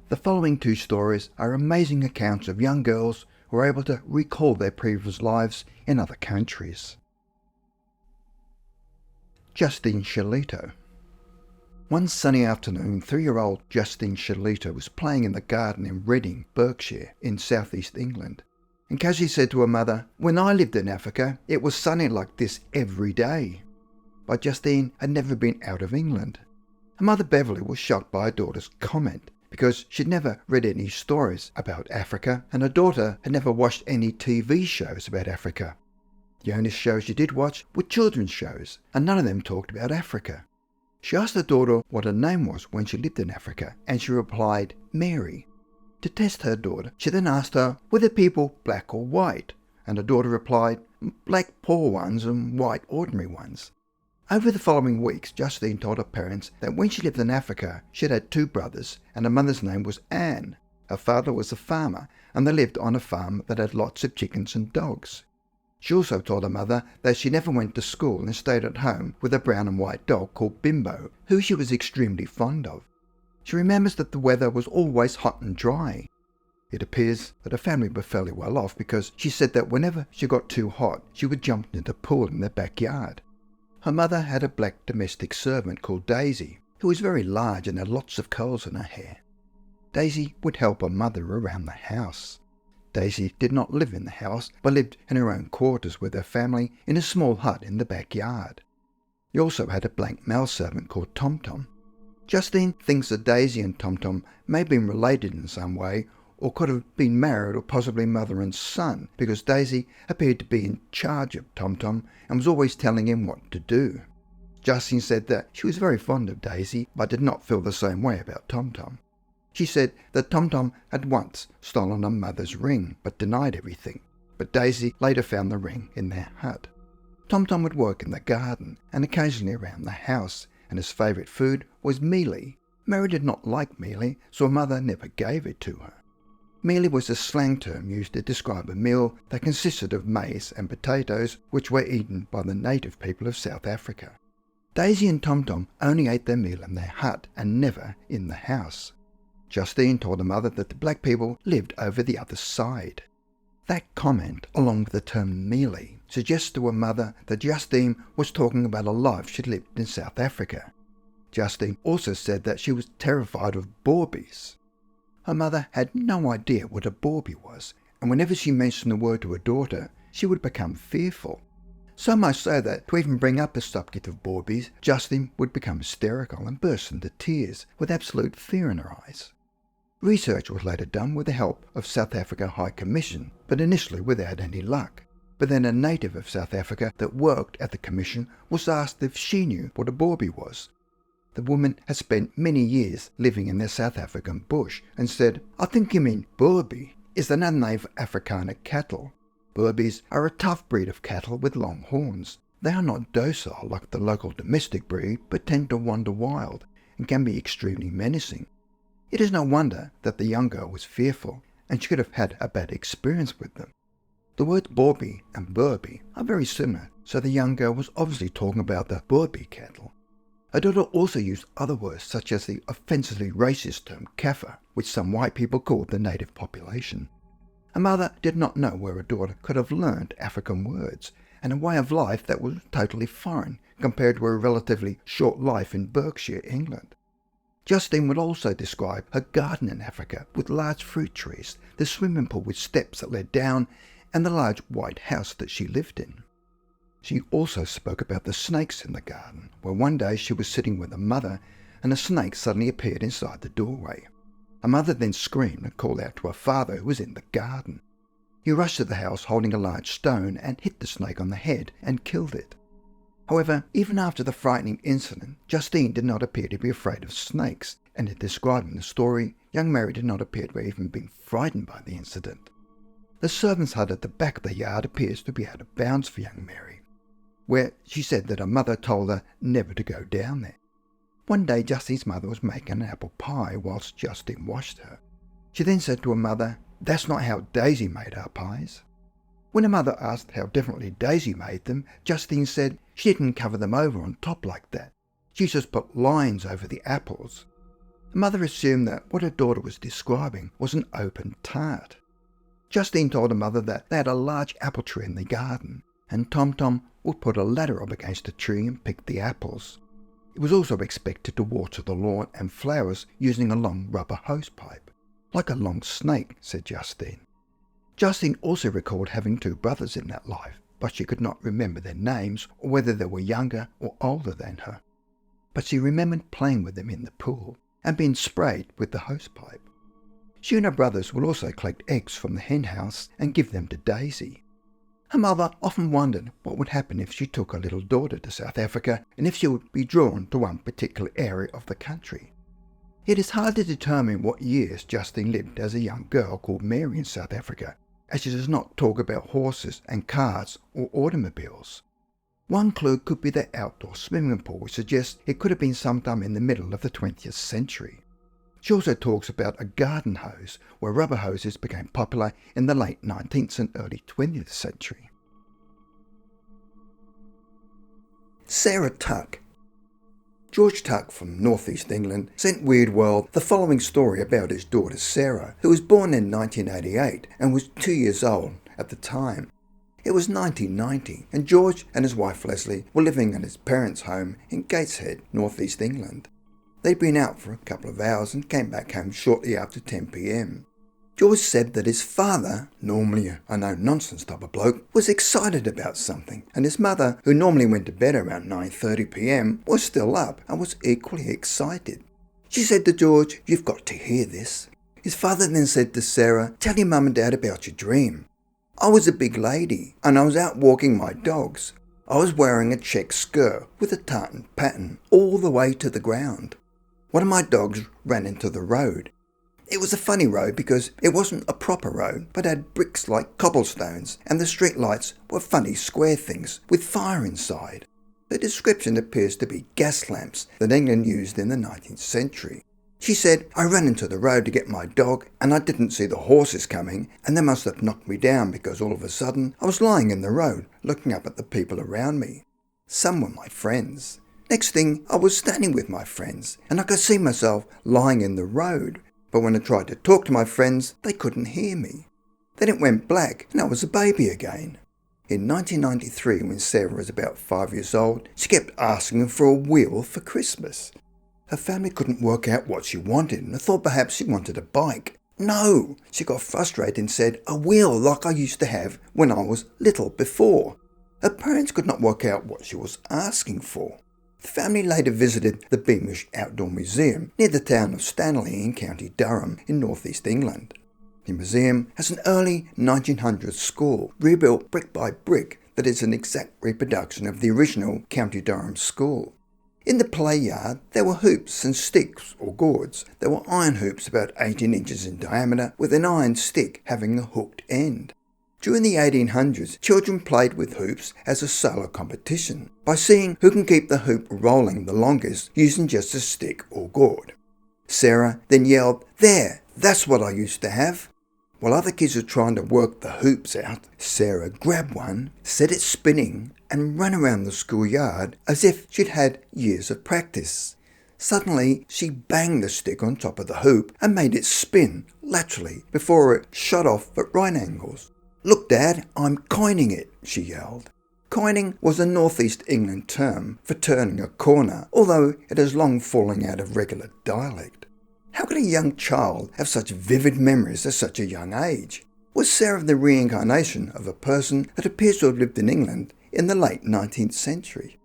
The following two stories are amazing accounts of young girls who are able to recall their previous lives in other countries. Justine Shalito. One sunny afternoon, 3-year-old Justine Shalito was playing in the garden in Reading, Berkshire, in southeast England. And Cassie said to her mother, "When I lived in Africa, it was sunny like this every day." But Justine had never been out of England. Her mother Beverly was shocked by her daughter's comment, because she'd never read any stories about Africa, and her daughter had never watched any TV shows about Africa. The only shows she did watch were children's shows, and none of them talked about Africa. She asked her daughter what her name was when she lived in Africa, and she replied, Mary. To test her daughter, she then asked her, were the people black or white? And her daughter replied, black poor ones and white ordinary ones. Over the following weeks, Justine told her parents that when she lived in Africa, she had 2 brothers, and her mother's name was Anne. Her father was a farmer, and they lived on a farm that had lots of chickens and dogs. She also told her mother that she never went to school and stayed at home with a brown and white dog called Bimbo, who she was extremely fond of. She remembers that the weather was always hot and dry. It appears that her family were fairly well off, because she said that whenever she got too hot, she would jump into the pool in their backyard. Her mother had a black domestic servant called Daisy, who was very large and had lots of curls in her hair. Daisy would help her mother around the house. Daisy did not live in the house, but lived in her own quarters with her family in a small hut in the backyard. She also had a black male servant called Tom Tom. Justine thinks that Daisy and Tom Tom may have been related in some way, or could have been married or possibly mother and son, because Daisy appeared to be in charge of Tom Tom and was always telling him what to do. Justine said that she was very fond of Daisy, but did not feel the same way about Tom Tom. She said that Tom Tom had once stolen her mother's ring, but denied everything, but Daisy later found the ring in their hut. Tom Tom would work in the garden and occasionally around the house, and his favourite food was mealie. Mary did not like mealie, so her mother never gave it to her. Mealie was a slang term used to describe a meal that consisted of maize and potatoes, which were eaten by the native people of South Africa. Daisy and Tom Tom only ate their meal in their hut and never in the house. Justine told her mother that the black people lived over the other side. That comment, along with the term mealie, suggests to her mother that Justine was talking about a life she'd lived in South Africa. Justine also said that she was terrified of bawbies. Her mother had no idea what a bawbee was, and whenever she mentioned the word to her daughter, she would become fearful. So much so that to even bring up the subject of bawbies, Justine would become hysterical and burst into tears with absolute fear in her eyes. Research was later done with the help of South Africa High Commission, but initially without any luck. But then a native of South Africa that worked at the commission was asked if she knew what a bawbee was. The woman had spent many years living in the South African bush and said, "I think you mean bawbee is another name for Afrikaner cattle. Bawbies are a tough breed of cattle with long horns. They are not docile like the local domestic breed, but tend to wander wild and can be extremely menacing." It is no wonder that the young girl was fearful, and she could have had a bad experience with them. The words bawbee and burbie are very similar, so the young girl was obviously talking about the bawbee cattle. Her daughter also used other words such as the offensively racist term Kaffir, which some white people called the native population. Her mother did not know where her daughter could have learned African words and a way of life that was totally foreign compared to her relatively short life in Berkshire, England. Justine would also describe her garden in Africa with large fruit trees, the swimming pool with steps that led down, and the large white house that she lived in. She also spoke about the snakes in the garden, where one day she was sitting with her mother and a snake suddenly appeared inside the doorway. Her mother then screamed and called out to her father, who was in the garden. He rushed to the house holding a large stone and hit the snake on the head and killed it. However, even after the frightening incident, Justine did not appear to be afraid of snakes, and in describing the story, young Mary did not appear to have even been frightened by the incident. The servant's hut at the back of the yard appears to be out of bounds for young Mary, where she said that her mother told her never to go down there. One day Justine's mother was making an apple pie whilst Justine watched her. She then said to her mother, "That's not how Daisy made our pies." When her mother asked how differently Daisy made them, Justine said she didn't cover them over on top like that. She just put lines over the apples. Her mother assumed that what her daughter was describing was an open tart. Justine told her mother that they had a large apple tree in the garden, and Tom Tom would put a ladder up against the tree and pick the apples. It was also expected to water the lawn and flowers using a long rubber hosepipe. Like a long snake, said Justine. Justine also recalled having two brothers in that life, but she could not remember their names or whether they were younger or older than her. But she remembered playing with them in the pool and being sprayed with the hosepipe. She and her brothers would also collect eggs from the hen house and give them to Daisy. Her mother often wondered what would happen if she took her little daughter to South Africa and if she would be drawn to one particular area of the country. It is hard to determine what years Justine lived as a young girl called Mary in South Africa, as she does not talk about horses and cars or automobiles. One clue could be the outdoor swimming pool, which suggests it could have been sometime in the middle of the 20th century. She also talks about a garden hose, where rubber hoses became popular in the late 19th and early 20th century. Sarah Tuck. George Tuck from northeast England sent Weird World the following story about his daughter Sarah, who was born in 1988 and was 2 years old at the time. It was 1990, and George and his wife Leslie were living at his parents' home in Gateshead, northeast England. They'd been out for a couple of hours and came back home shortly after 10 p.m. George said that his father, normally a no-nonsense type of bloke, was excited about something, and his mother, who normally went to bed around 9:30 p.m, was still up and was equally excited. She said to George, "You've got to hear this." His father then said to Sarah, "Tell your mum and dad about your dream." "I was a big lady, and I was out walking my dogs. I was wearing a check skirt with a tartan pattern all the way to the ground. One of my dogs ran into the road. It was a funny road because it wasn't a proper road, but had bricks like cobblestones, and the street lights were funny square things with fire inside. The description appears to be gas lamps that England used in the 19th century. She said, "I ran into the road to get my dog, and I didn't see the horses coming, and they must have knocked me down because all of a sudden I was lying in the road looking up at the people around me. Some were my friends. Next thing, I was standing with my friends, and I could see myself lying in the road. But when I tried to talk to my friends, they couldn't hear me. Then it went black, and I was a baby again." In 1993, when Sarah was about 5 years old, she kept asking for a wheel for Christmas. Her family couldn't work out what she wanted, and thought perhaps she wanted a bike. "No," she got frustrated and said, "a wheel like I used to have when I was little before." Her parents could not work out what she was asking for. The family later visited the Beamish Outdoor Museum near the town of Stanley in County Durham in northeast England. The museum has an early 1900s school, rebuilt brick by brick, that is an exact reproduction of the original County Durham school. In the play yard there were hoops and sticks or gourds. There were iron hoops about 18 inches in diameter with an iron stick having a hooked end. During the 1800s, children played with hoops as a solo competition by seeing who can keep the hoop rolling the longest using just a stick or gourd. Sarah then yelled, "There, that's what I used to have." While other kids were trying to work the hoops out, Sarah grabbed one, set it spinning, and ran around the schoolyard as if she'd had years of practice. Suddenly, she banged the stick on top of the hoop and made it spin laterally before it shot off at right angles. "Look, Dad, I'm coining it," she yelled. Coining was a northeast England term for turning a corner, although it has long fallen out of regular dialect. How could a young child have such vivid memories at such a young age? Was Sarah the reincarnation of a person that appears to have lived in England in the late 19th century?